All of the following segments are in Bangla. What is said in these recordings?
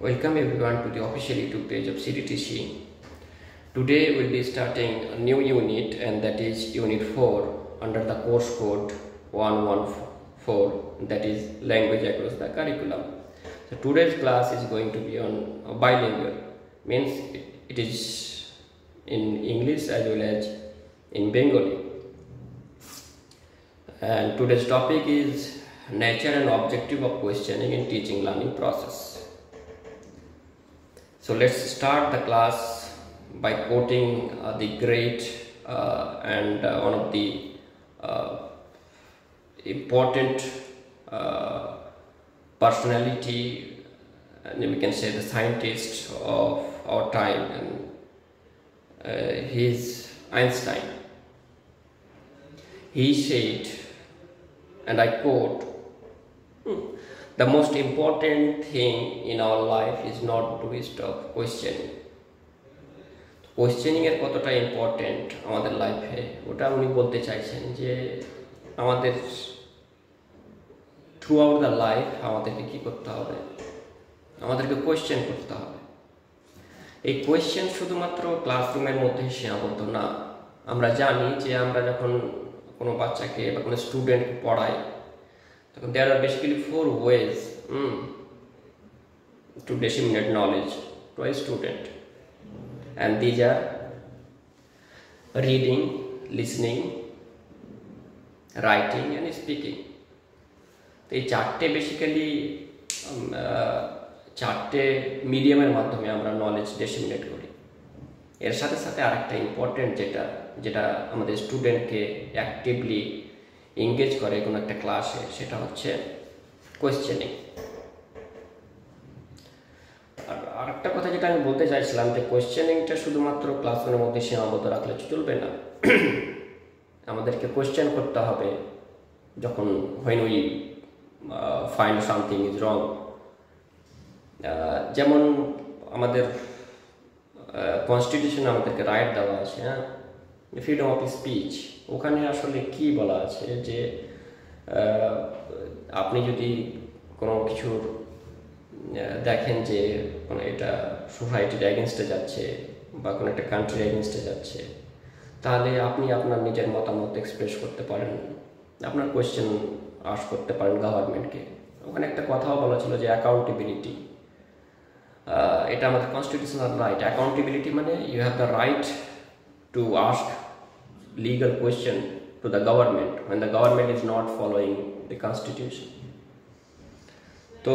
Welcome everyone to the official YouTube page of CDTC. Today we'll be starting a new unit, and that is Unit 4 under the course code 114, that is Language Across the Curriculum. So today's class is going to be on bilingual, means it is in English as well as in Bengali. And today's topic is nature and objective of questioning in teaching learning process. So let's start the class by quoting the great and one of the important personality, and we can say the scientist of our time, and he is Einstein. He said, and I quote, "The most important thing in our life is not to stop questioning." Questioning এর কতটা ইম্পর্টেন্ট আমাদের লাইফে, ওটা উনি বলতে চাইছেন যে আমাদের থ্রু আউট দ্য লাইফ আমাদেরকে কী করতে হবে, আমাদেরকে কোয়েশ্চেন করতে হবে। এই কোয়েশ্চেন শুধুমাত্র ক্লাসরুমের মধ্যেই সীমাবদ্ধ না। আমরা জানি যে আমরা যখন কোনো বাচ্চাকে বা কোনো স্টুডেন্টকে পড়াই, তখন there are basically 4 ways to disseminate knowledge to a student, and these are reading, listening, writing and speaking. তো এই চারটে বেসিক্যালি চারটে মিডিয়ামের মাধ্যমে আমরা নলেজ ডিসেমিনেট করি। এর সাথে সাথে আরেকটা ইম্পর্টেন্ট যেটা আমাদের স্টুডেন্টকে অ্যাক্টিভলি এঙ্গেজ করে কোনো একটা ক্লাসে, সেটা হচ্ছে কোয়েশ্চেনিং। আর আরেকটা কথা যেটা আমি বলতে চাইছিলাম, যে কোয়েশ্চেনিংটা শুধুমাত্র ক্লাসরুমের মধ্যে সীমাবদ্ধ রাখলে চলবে না। আমাদেরকে কোয়েশ্চেন করতে হবে যখন when we find something is wrong। যেমন আমাদের কনস্টিটিউশনে আমাদেরকে রাইট দেওয়া আছে, ফ্রিডম অফ স্পিচ। ওখানে আসলে কি বলা আছে যে আপনি যদি কোনো কিছুর দেখেন যে কোনো এটা সোসাইটির এগেনস্টে যাচ্ছে বা কোনো একটা কান্ট্রির এগেনস্টে যাচ্ছে, তাহলে আপনি আপনার নিজের মতামত এক্সপ্রেস করতে পারেন, আপনার কোয়েশ্চেন আস্ক করতে পারেন গভর্নমেন্টকে। ওখানে একটা কথাও বলা ছিল যে অ্যাকাউন্টেবিলিটি, এটা আমাদের কনস্টিটিউশনাল রাইট। অ্যাকাউন্টেবিলিটি মানে you have the right to ask legal question to the government when the government is not following the constitution. তো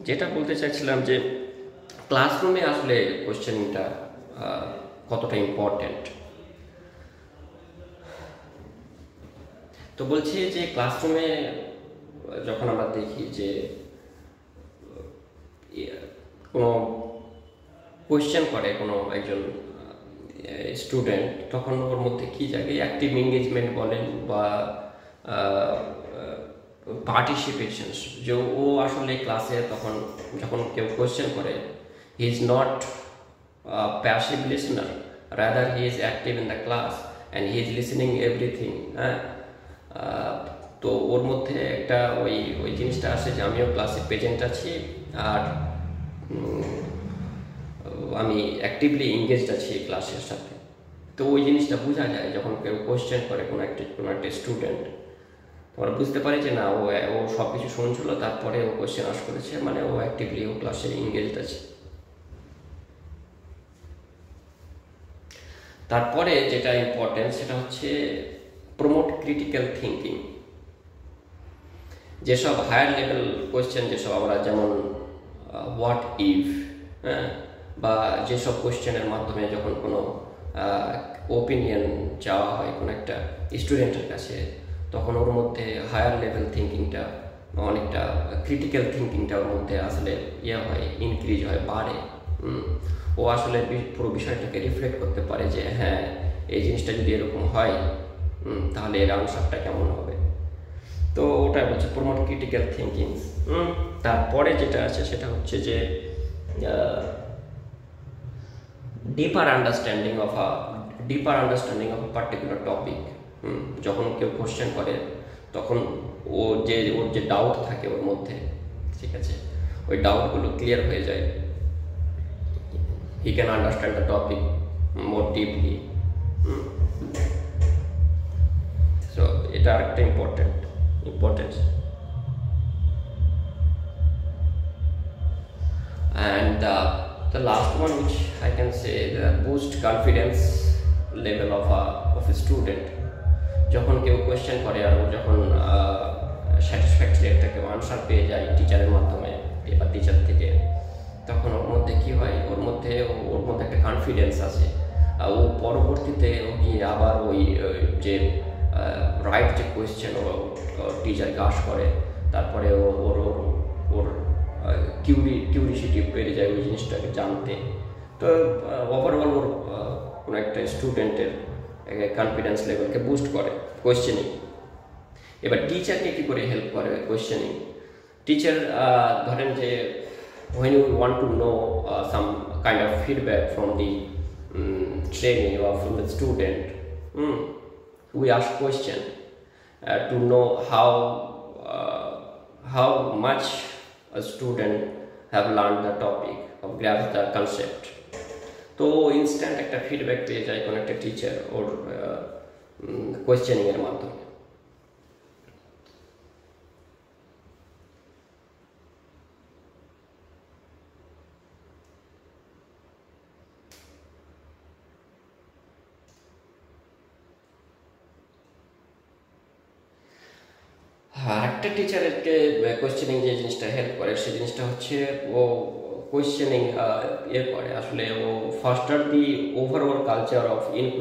যেটা বলতে চাইছিলাম যে ক্লাসরুমে আসলে কোয়েশ্চেনিংটা কতটা ইম্পর্টেন্ট। তো বলছি যে ক্লাসরুমে যখন আমরা দেখি যে কোনো কোয়েশ্চেন করে কোনো একজন স্টুডেন্ট, তখন ওর মধ্যে কী জায়গায় অ্যাক্টিভ এঙ্গেজমেন্ট বলেন বা পার্টিসিপেশনস, যে ও আসলে ক্লাসে তখন যখন কেউ কোয়েশ্চেন করে, he is not passive listener, rather he is active in the class and he is listening everything. তো ওর মধ্যে একটা ওই জিনিসটা আসে যে আমিও ক্লাসে প্রেজেন্ট আছি আর আমি অ্যাক্টিভলি এঙ্গেজড আছি ক্লাসের সাথে। তো ওই জিনিসটা বোঝা যায় যখন কেউ কোয়েশ্চেন করে কোনো একটা স্টুডেন্ট, তোমরা বুঝতে পারি যে না, ও সব কিছু শুনছিল, তারপরে ও কোয়েশ্চেন আস্ক করেছে, মানে ও অ্যাক্টিভলি ও ক্লাসে এঙ্গেজড আছে। তারপরে যেটা ইম্পর্টেন্ট সেটা হচ্ছে প্রমোট ক্রিটিক্যাল থিঙ্কিং। যেসব হায়ার লেভেল কোয়েশ্চেন, যেসব আমরা যেমন হোয়াট ইফ, বা যেসব কোয়েশ্চেনের মাধ্যমে যখন কোনো ওপিনিয়ন চাওয়া হয় কোনো একটা স্টুডেন্টের কাছে, তখন ওর মধ্যে হায়ার লেভেল থিঙ্কিংটা, অনেকটা ক্রিটিক্যাল থিঙ্কিংটা ওর মধ্যে আসলে হয়, ইনক্রিজ হয়, বাড়ে। ও আসলে পুরো বিষয়টাকে রিফ্লেক্ট করতে পারে যে হ্যাঁ, এই জিনিসটা যদি এরকম হয় তাহলে এর আনসারটা কেমন হবে। তো ওটা বলছে প্রমোট ক্রিটিক্যাল থিঙ্কিং। তারপরে যেটা আছে সেটা হচ্ছে যে deeper understanding of a particular topic. যখন কেউ কোশ্চেন করে তখন ওর যে ডাউট থাকে ওর মধ্যে, ঠিক আছে, ওই ডাউটগুলো ক্লিয়ার হয়ে যায় he can understand the topic more deeply. So এটা আরেকটা important. And the last one, which I can say, the boost confidence level of a student. যখন কেউ কোয়েশ্চেন করে আর ও যখন স্যাটিসফ্যাক্টরি একটা কেউ আনসার পেয়ে যায় টিচারের মাধ্যমে বা টিচার থেকে, তখন ওর মধ্যে কি হয়, ওর মধ্যে একটা কনফিডেন্স আছে। ও পরবর্তীতে ও গিয়ে আবার ওই যে রাইট যে কোয়েশ্চেন ও টিচারকে আস করে, তারপরে ওর কিউরিসিটি বেড়ে যায় ওই জিনিসটাকে জানতে। তো ওভারঅল ওর কোনো একটা স্টুডেন্টের কনফিডেন্স লেভেলকে বুস্ট করে কোয়েশ্চেনিং। এবার টিচারকে কী করে হেল্প করে কোয়েশ্চেনিং? টিচার ধরেন যে when you want to know some kind of feedback from the trainee or from the student, we ask question to know how much a student have learned the topic or grasped the concept. তো ইনস্ট্যান্ট একটা ফিডব্যাক পেয়ে যায় কোনো একটা টিচার ওর কোয়েশ্চেনিংয়ের মাধ্যমে। আরেকটা টিচারকে কোয়েশ্চেনিং যে জিনিসটা হেল্প করে, সেই জিনিসটা হচ্ছে ও কোয়েশ্চেনিং করে আসলে ও faster the overall culture of inquiry.